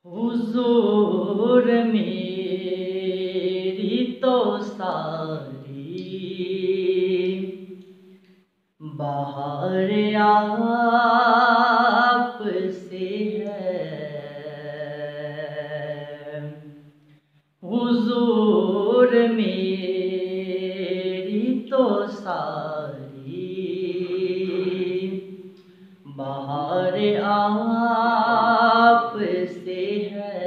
हुजूर मेरी तो सारी बहार आप से है। हुजूर मेरी तो सारी बहार आप से है।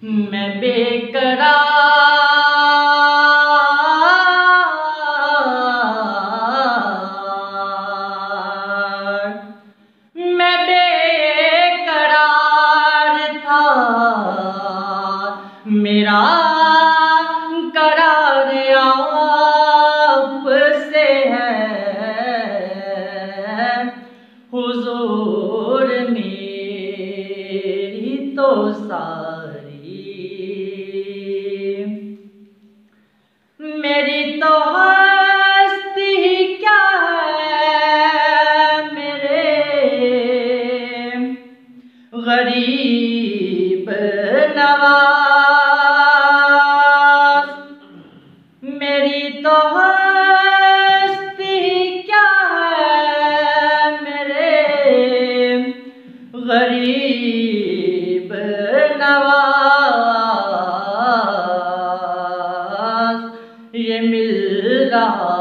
मैं बेकरार था, मेरा करार आप से है। हुजूर मेरी तो सारी मेरी तो हस्ती क्या है, मेरे गरीब नवाज। मेरी तो हस्ती क्या है, मेरे गरीब नवाज। ये मिल रहा